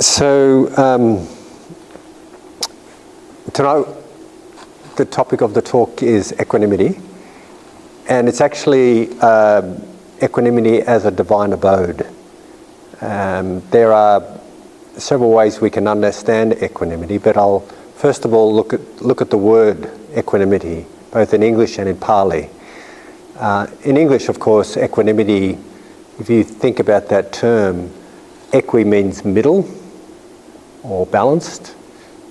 So tonight the topic of the talk is equanimity, and it's actually equanimity as a divine abode. There are several ways we can understand equanimity, but I'll first of all look at the word equanimity, both in English and in Pali. In English, of course, equanimity, if you think about that term, equi means middle or balanced,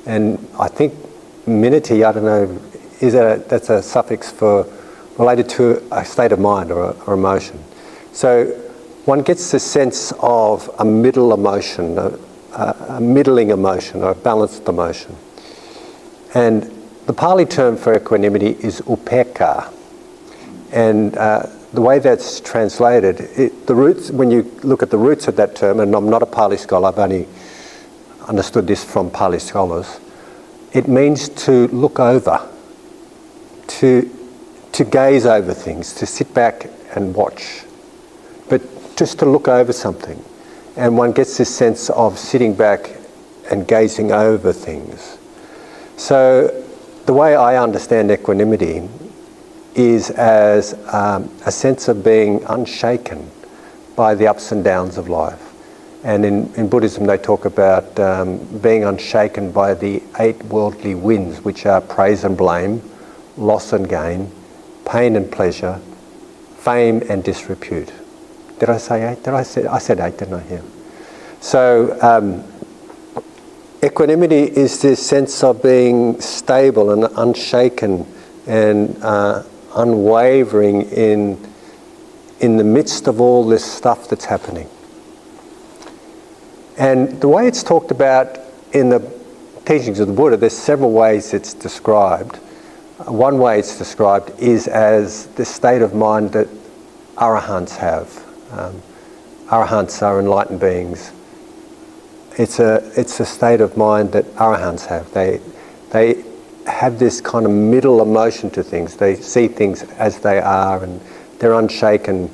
and I think minity, I don't know, that's a suffix for related to a state of mind or emotion. So one gets the sense of a middle emotion, a middling emotion, or a balanced emotion. And the Pali term for equanimity is upekkha. And the way that's translated, the roots, when you look at the roots of that term, and I'm not a Pali scholar, I've only understood this from Pali scholars, it means to look over, to gaze over things, to sit back and watch, but just to look over something. And one gets this sense of sitting back and gazing over things. So the way I understand equanimity is as a sense of being unshaken by the ups and downs of life. And in Buddhism they talk about being unshaken by the 8 worldly winds, which are praise and blame, loss and gain, pain and pleasure, fame and disrepute. Did I say 8? I said 8, didn't I? Yeah. So equanimity is this sense of being stable and unshaken and unwavering in the midst of all this stuff that's happening. And the way it's talked about in the teachings of the Buddha, there's several ways it's described. One way it's described is as the state of mind that arahants have. Arahants are enlightened beings. It's a state of mind that arahants have. They have this kind of middle emotion to things. They see things as they are, and they're unshaken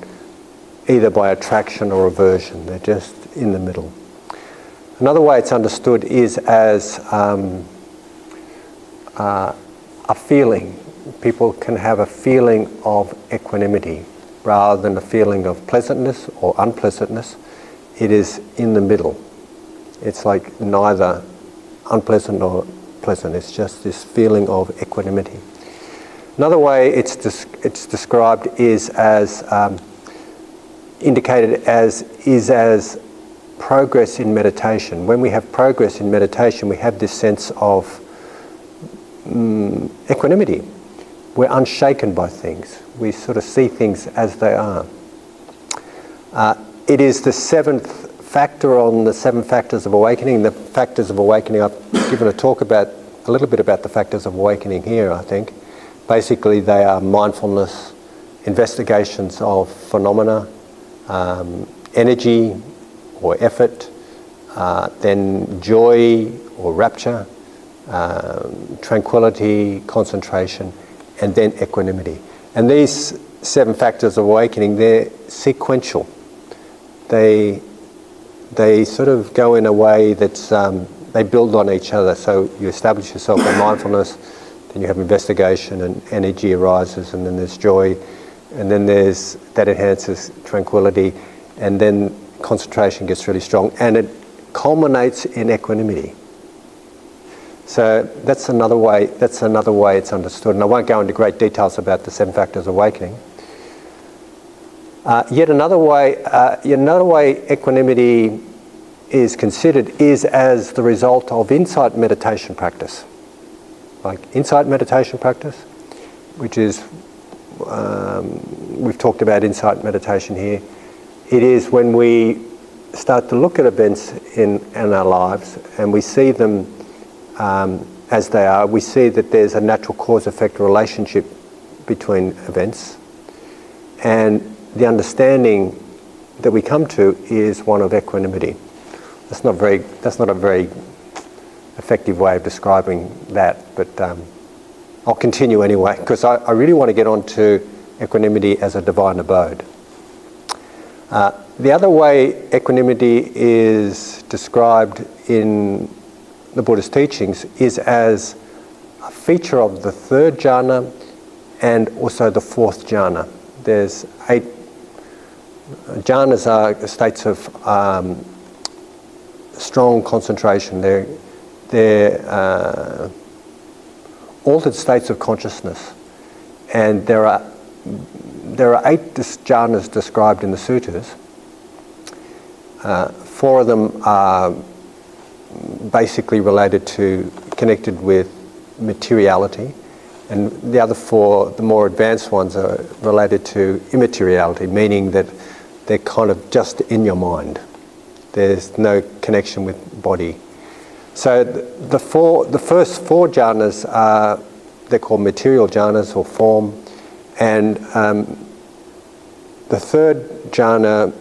either by attraction or aversion. They're just in the middle. Another way it's understood is as a feeling. People can have a feeling of equanimity rather than a feeling of pleasantness or unpleasantness. It is in the middle. It's like neither unpleasant nor pleasant. It's just this feeling of equanimity. Another way it's described is as indicated as progress in meditation. When we have progress in meditation, we have this sense of equanimity. We're unshaken by things. We sort of see things as they are. It is the 7th factor on the 7 factors of awakening. The factors of awakening, I've given a talk about a little bit about the factors of awakening here, I think. Basically, they are mindfulness, investigations of phenomena, energy or effort, then joy or rapture, tranquility, concentration, and then equanimity. And these 7 factors of awakening, they're sequential. They sort of go in a way that's, they build on each other. So you establish yourself in mindfulness, then you have investigation and energy arises, and then there's joy, and then there's, that enhances tranquility, and then concentration gets really strong, and it culminates in equanimity. So that's another way it's understood. And I won't go into great details about the 7 factors of awakening. Yet another way equanimity is considered is as the result of insight meditation practice. Like insight meditation practice, which is, we've talked about insight meditation here. It is when we start to look at events in our lives and we see them as they are. We see that there's a natural cause-effect relationship between events, and the understanding that we come to is one of equanimity. That's not a very effective way of describing that, but I'll continue anyway, because I really want to get on to equanimity as a divine abode. The other way equanimity is described in the Buddhist teachings is as a feature of the third jhana and also the fourth jhana. There's 8 jhanas are states of strong concentration. They're altered states of consciousness, and there are 8 jhanas described in the sutras. 4 of them are basically connected with materiality, and the other 4, the more advanced ones, are related to immateriality, meaning that they're kind of just in your mind. There's no connection with body. So the first 4 jhanas they're called material jhanas or form, and the third jhana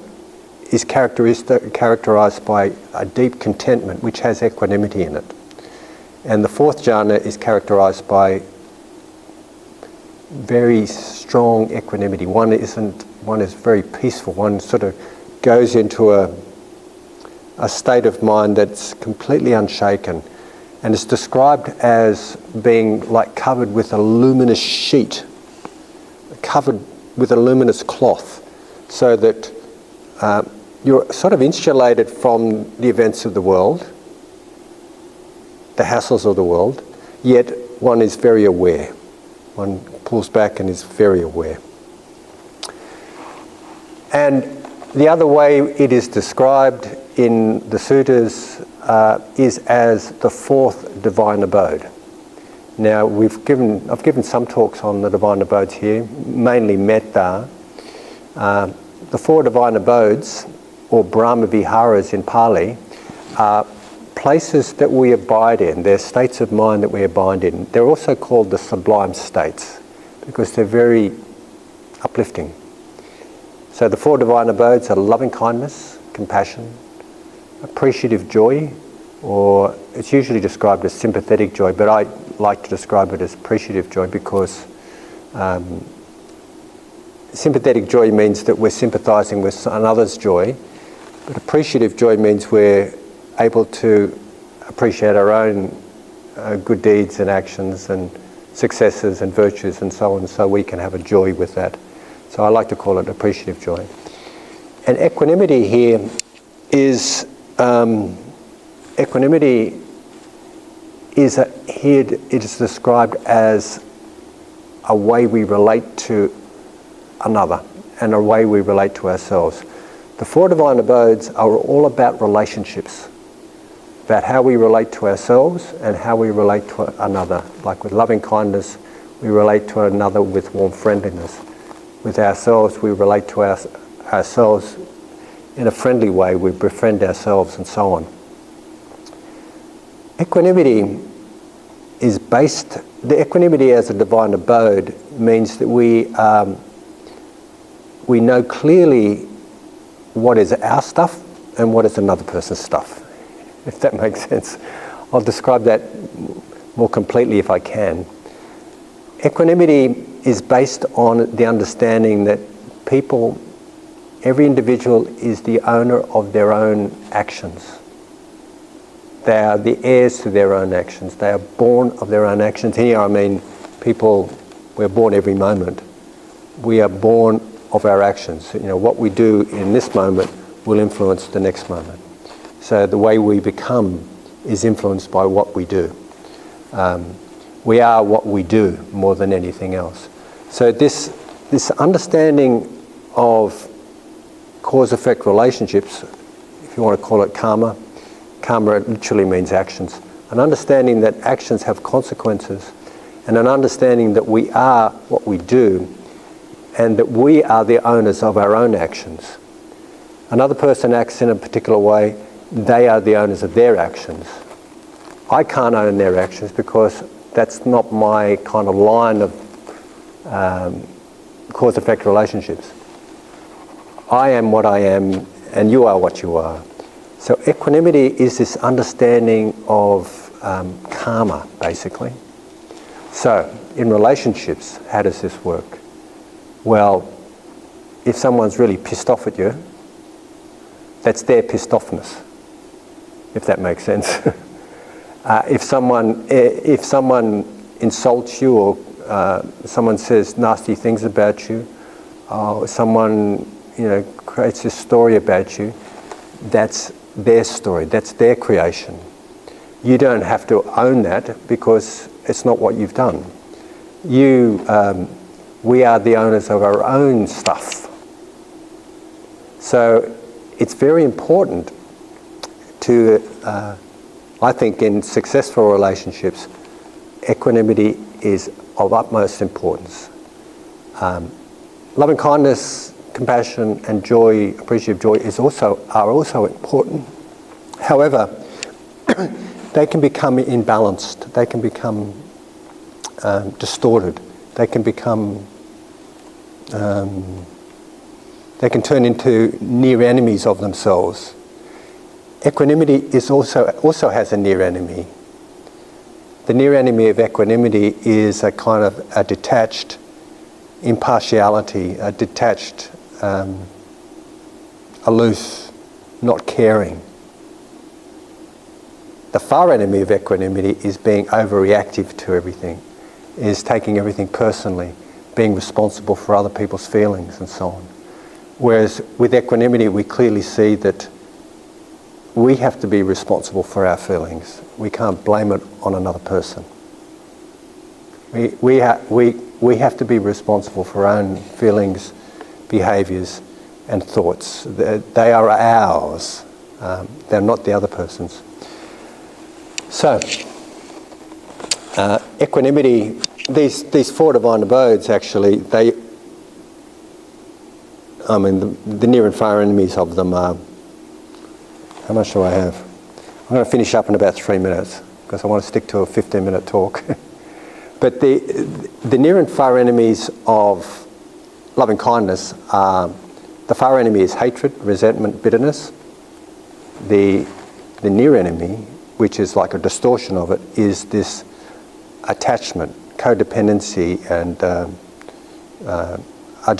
is characterized by a deep contentment which has equanimity in it. And the fourth jhana is characterized by very strong equanimity. One is very peaceful. One sort of goes into a state of mind that's completely unshaken, and it's described as being like covered with a luminous sheet, covered with a luminous cloth, so that you're sort of insulated from the events of the world, the hassles of the world, yet one is very aware. One pulls back and is very aware. And the other way it is described in the sutras is as the fourth divine abode. Now, I've given some talks on the divine abodes here, mainly metta. The 4 divine abodes, or Brahma Viharas in Pali, are places that we abide in. They're states of mind that we abide in. They're also called the sublime states because they're very uplifting. So the 4 divine abodes are loving kindness, compassion, appreciative joy, or it's usually described as sympathetic joy, but I like to describe it as appreciative joy because sympathetic joy means that we're sympathizing with another's joy, but appreciative joy means we're able to appreciate our own good deeds and actions and successes and virtues and so on, so we can have a joy with that. So I like to call it appreciative joy. And equanimity here is here it is described as a way we relate to another and a way we relate to ourselves. The 4 divine abodes are all about relationships, about how we relate to ourselves and how we relate to another. Like with loving kindness, we relate to another with warm friendliness. With ourselves, we relate to ourselves in a friendly way. We befriend ourselves and so on. Equanimity is the equanimity as a divine abode means that we know clearly what is our stuff and what is another person's stuff, if that makes sense. I'll describe that more completely if I can. Equanimity is based on the understanding that every individual is the owner of their own actions. They are the heirs to their own actions. They are born of their own actions. Here I mean we're born every moment. We are born of our actions. What we do in this moment will influence the next moment. So the way we become is influenced by what we do. We are what we do more than anything else. So this understanding of cause-effect relationships, if you want to call it karma literally means actions. An understanding that actions have consequences, and an understanding that we are what we do, and that we are the owners of our own actions. Another person acts in a particular way, they are the owners of their actions. I can't own their actions because that's not my kind of line of cause-effect relationships. I am what I am and you are what you are. So equanimity is this understanding of karma, basically. So in relationships, how does this work? Well, if someone's really pissed off at you, That's their pissed offness, if that makes sense. If someone insults you, or someone says nasty things about you, or someone creates a story about you, that's their story, that's their creation. You don't have to own that because it's not what you've done. We are the owners of our own stuff. So it's very important to, I think in successful relationships, equanimity is of utmost importance. Loving kindness, compassion and joy, appreciative joy are also important. However, they can become imbalanced, they can become distorted, they can become they can turn into near enemies of themselves. Equanimity is also has a near enemy. The near enemy of equanimity is a kind of a detached impartiality, a detached, aloof, not caring. The far enemy of equanimity is being overreactive to everything, is taking everything personally, being responsible for other people's feelings and so on. Whereas with equanimity, we clearly see that we have to be responsible for our feelings. We can't blame it on another person. We have to be responsible for our own feelings, behaviours and thoughts. They are ours. They're not the other person's. So, equanimity, these four divine abodes actually, the near and far enemies of them are, how much do I have? I'm going to finish up in about 3 minutes because I want to stick to a 15-minute talk. But the near and far enemies of loving kindness are, the far enemy is hatred, resentment, bitterness. The near enemy, which is like a distortion of it, is this attachment, codependency, and a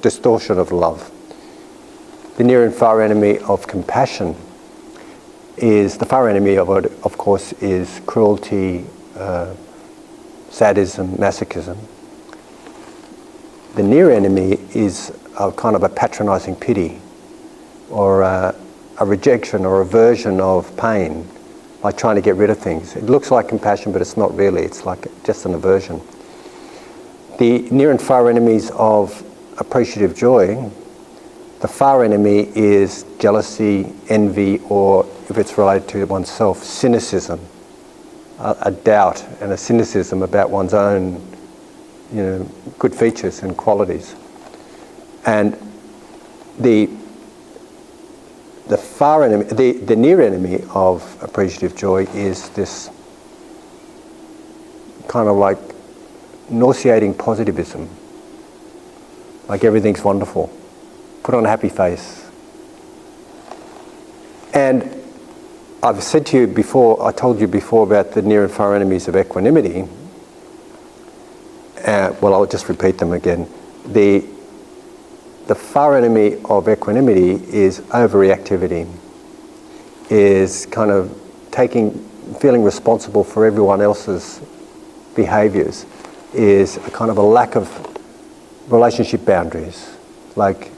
distortion of love. The near and far enemy of compassion is, the far enemy of it, of course, is cruelty, sadism, masochism. The near enemy is a kind of a patronising pity, or a rejection or aversion of pain, like trying to get rid of things. It looks like compassion, but it's not really. It's like just an aversion. The near and far enemies of appreciative joy, the far enemy is jealousy, envy, or if it's related to oneself, cynicism, a doubt and a cynicism about one's own, good features and qualities. And the far enemy, the near enemy of appreciative joy is this kind of like nauseating positivism, like everything's wonderful. Put on a happy face. And I've said to you before, I told you before about the near and far enemies of equanimity. Well, I'll just repeat them again. The far enemy of equanimity is overreactivity, is kind of feeling responsible for everyone else's behaviours, is a kind of a lack of relationship boundaries, like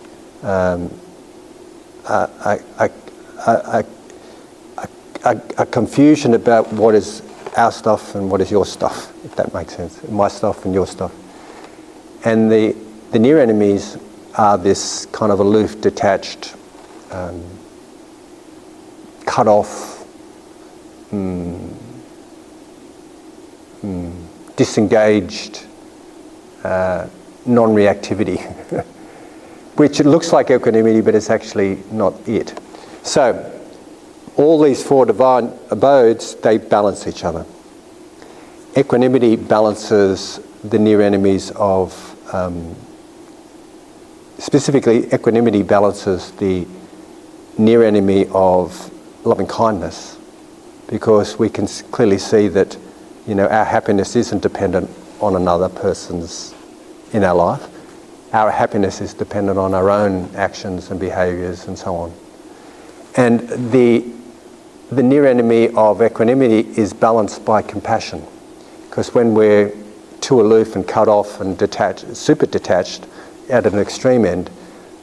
a confusion about what is our stuff and what is your stuff, if that makes sense. My stuff and your stuff. And the near enemies are this kind of aloof, detached, cut off, disengaged, non-reactivity, which it looks like equanimity, but it's actually not it. So, all these four divine abodes, they balance each other. Equanimity balances the near enemies of, specifically equanimity balances the near enemy of loving kindness, because we can clearly see that, our happiness isn't dependent on another person's in our life. our happiness is dependent on our own actions and behaviours and so on. And the near enemy of equanimity is balanced by compassion, because when we're too aloof and cut off and detached, super detached at an extreme end,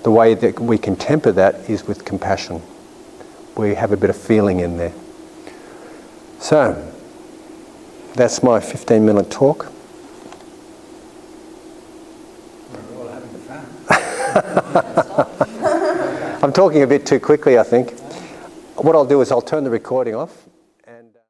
the way that we can temper that is with compassion. We have a bit of feeling in there. So, that's my 15-minute talk. We're all having fun. I'm talking a bit too quickly, I think. What I'll do is I'll turn the recording off.